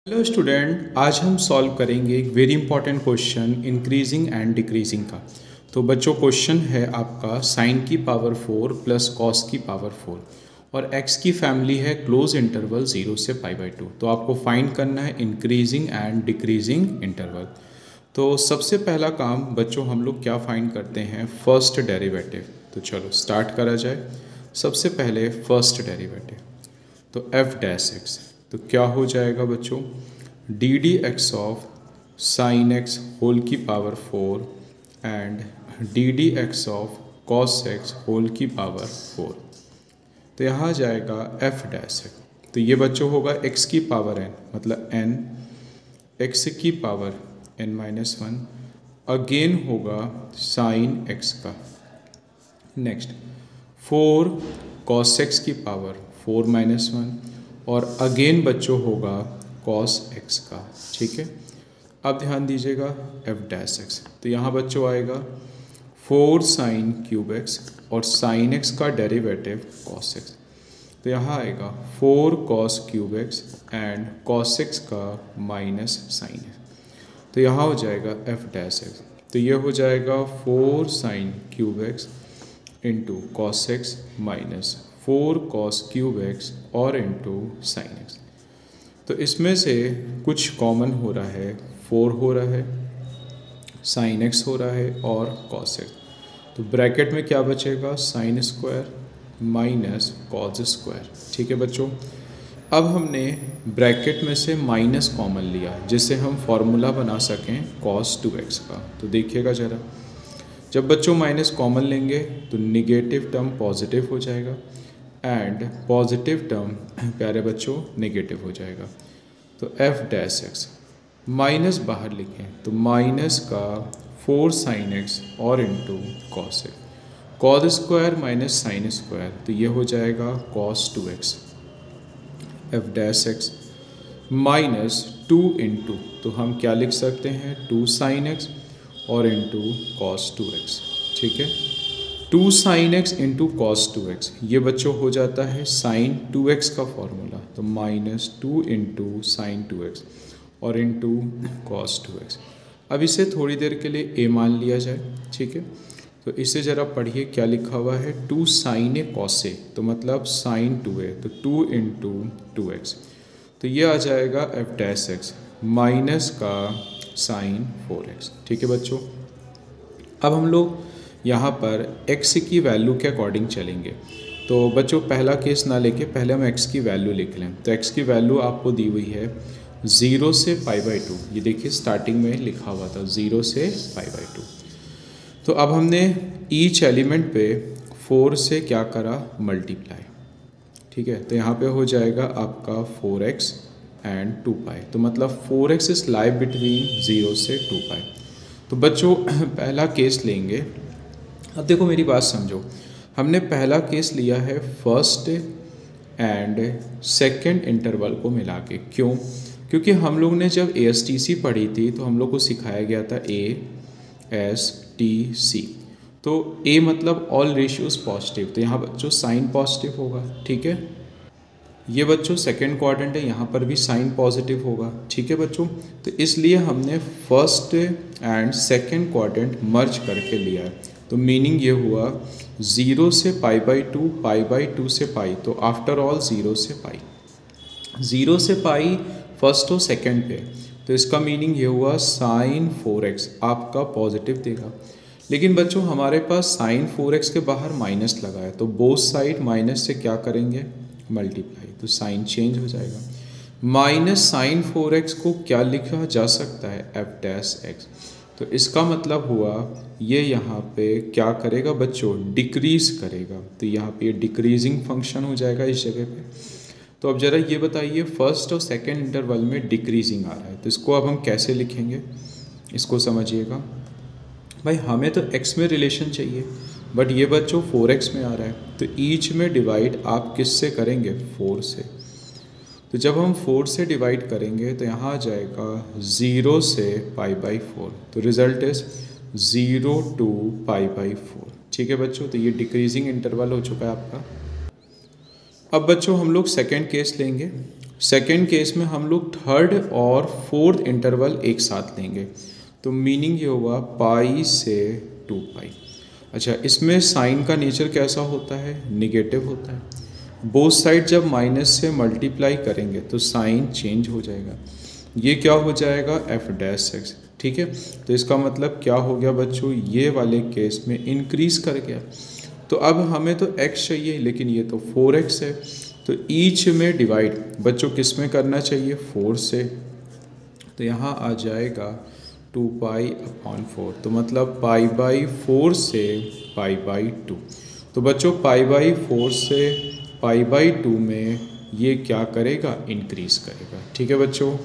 Hello student, आज हम solve करेंगे एक very important question increasing and decreasing का। तो बच्चों क्वेश्चन है आपका साइन की पावर 4 प्लस कॉस की पावर 4 और एक्स की फैमिली है क्लोज इंटरवल 0 से π/2। तो आपको फाइंड करना है इंक्रीजिंग एंड डिक्रीजिंग इंटरवल। तो सबसे पहला काम बच्चों हम लोग क्या फाइंड करते हैं, फर्स्ट डेरिवेटिव। तो चलो स्टार्ट करा जाए। सबसे पहले फर्स्ट डेरिवेटिव तो एफ डैश एक्स, तो क्या हो जाएगा बच्चों, d d x of sine x whole की power 4 and d d x of cos x whole की पावर 4। तो यहाँ जाएगा एफ डैश एक्स। तो ये बच्चों होगा एक्स की पावर एन, मतलब एन एक्स की पावर n-1, अगेन होगा साइन एक्स का। नेक्स्ट 4 कॉस एक्स की पावर 4-1 और अगेन बच्चों होगा कॉस एक्स का। ठीक है, अब ध्यान दीजिएगा एफ डैश एक्स। तो यहाँ बच्चों आएगा 4 साइन क्यूब एक्स और साइन एक्स का डेरिवेटिव कॉस एक्स। तो यहाँ आएगा 4 cos cube x and cos x का माइनस साइन एक्स। तो यहाँ हो जाएगा एफ डैश एक्स। तो ये हो जाएगा 4 sine cube x into cos x minus 4 cos cube x और इंटू साइन एक्स। तो इसमें से कुछ कॉमन हो रहा है, 4 हो रहा है, साइन एक्स हो रहा है और कॉस एक्स। तो ब्रैकेट में क्या बचेगा, sine square minus cos square. ठीक है बच्चों, अब हमने ब्रैकेट में से माइनस कॉमन लिया जिससे हम फॉर्मूला बना सकें कॉस 2x का। तो देखिएगा ज़रा, जब बच्चों माइनस कॉमन लेंगे तो निगेटिव टर्म पॉजिटिव हो जाएगा एंड पॉजिटिव टर्म प्यारे बच्चों नेगेटिव हो जाएगा। तो एफ डैश एक्स माइनस बाहर लिखें तो माइनस का 4 साइन एक्स और into cos x, cos square minus sine square, तो ये हो जाएगा cos 2x। F dash x minus 2 into, तो हम क्या लिख सकते हैं, 2 साइन एक्स और इंटू कॉस 2x। ठीक है, 2 sine x into cos 2x, ये बच्चों हो जाता है साइन 2x का फॉर्मूला। तो माइनस 2 इंटू साइन 2x और इंटू कॉस 2x। अब इसे थोड़ी देर के लिए a मान लिया जाए। ठीक है, तो इसे ज़रा पढ़िए क्या लिखा हुआ है, 2 साइन ए कॉस ए, तो मतलब साइन 2a, तो 2 इंटू 2x। तो ये आ जाएगा एफ डैश एक्स माइनस का साइन 4x। ठीक है बच्चों, अब हम लोग यहाँ पर x की वैल्यू के अकॉर्डिंग चलेंगे। तो बच्चों पहला केस ना लेके पहले हम x की वैल्यू लिख लें। तो x की वैल्यू आपको दी हुई है 0 से π/2। ये देखिए स्टार्टिंग में लिखा हुआ था 0 से π/2। तो अब हमने ईच एलिमेंट पे 4 से क्या करा, मल्टीप्लाई। ठीक है, तो यहाँ पे हो जाएगा आपका 4x एंड 2π, तो मतलब 4x इज लाई बिटवीन 0 से 2π। तो बच्चों पहला केस लेंगे। अब देखो मेरी बात समझो, हमने पहला केस लिया है फर्स्ट एंड सेकंड इंटरवल को मिला के। क्यों, क्योंकि हम लोग ने जब ASTC पढ़ी थी तो हम लोग को सिखाया गया था ASTC। तो A मतलब ऑल रेशियोज पॉजिटिव, तो यहाँ बच्चों साइन पॉजिटिव होगा। ठीक है, ये बच्चों सेकेंड क्वाड्रेंट है, यहाँ पर भी साइन पॉजिटिव होगा। ठीक है बच्चों, तो इसलिए हमने फर्स्ट एंड सेकेंड क्वाड्रेंट मर्ज करके लिया है। तो मीनिंग ये हुआ 0 से π/2, π/2 से π, तो आफ्टर ऑल 0 से π, 0 से π फर्स्ट और सेकेंड पे। तो इसका मीनिंग ये हुआ साइन 4x आपका पॉजिटिव देगा। लेकिन बच्चों हमारे पास साइन 4x के बाहर माइनस लगा है, तो बोथ साइड माइनस से क्या करेंगे, मल्टीप्लाई, तो साइन चेंज हो जाएगा। माइनस साइन 4x को क्या लिखा जा सकता है, एफ डैश एक्स। तो इसका मतलब हुआ ये यहाँ पे क्या करेगा बच्चों, डिक्रीज करेगा। तो यहाँ पे डिक्रीजिंग फंक्शन हो जाएगा इस जगह पे। तो अब ज़रा ये बताइए, फर्स्ट और सेकंड इंटरवल में डिक्रीजिंग आ रहा है, तो इसको अब हम कैसे लिखेंगे, इसको समझिएगा। भाई हमें तो x में रिलेशन चाहिए, बट ये बच्चों 4x में आ रहा है, तो ईच में डिवाइड आप किससे करेंगे, 4 से। तो जब हम 4 से डिवाइड करेंगे तो यहाँ आ जाएगा 0 से π/4, तो रिजल्ट इज 0 to π/4। ठीक है बच्चों, तो ये डिक्रीजिंग इंटरवल हो चुका है आपका। अब बच्चों हम लोग सेकेंड केस लेंगे। सेकेंड केस में हम लोग थर्ड और फोर्थ इंटरवल एक साथ लेंगे, तो मीनिंग ये होगा पाई से 2 पाई। अच्छा, इसमें साइन का नेचर कैसा होता है? निगेटिव होता है। बोथ साइड जब माइनस से मल्टीप्लाई करेंगे तो साइन चेंज हो जाएगा, ये क्या हो जाएगा? F dash x. ठीक है, तो इसका मतलब क्या हो गया बच्चों? ये वाले केस में इंक्रीज कर गया। तो अब हमें तो x चाहिए, लेकिन ये तो 4x है, तो ईच में डिवाइड बच्चों किस में करना चाहिए? 4 से। तो यहाँ आ जाएगा 2 पाई अपॉन 4, तो मतलब पाई बाई 4 से पाई बाई 2। तो बच्चों पाई बाई 4 से पाई बाई 2 में ये क्या करेगा? इंक्रीज करेगा। ठीक है बच्चों।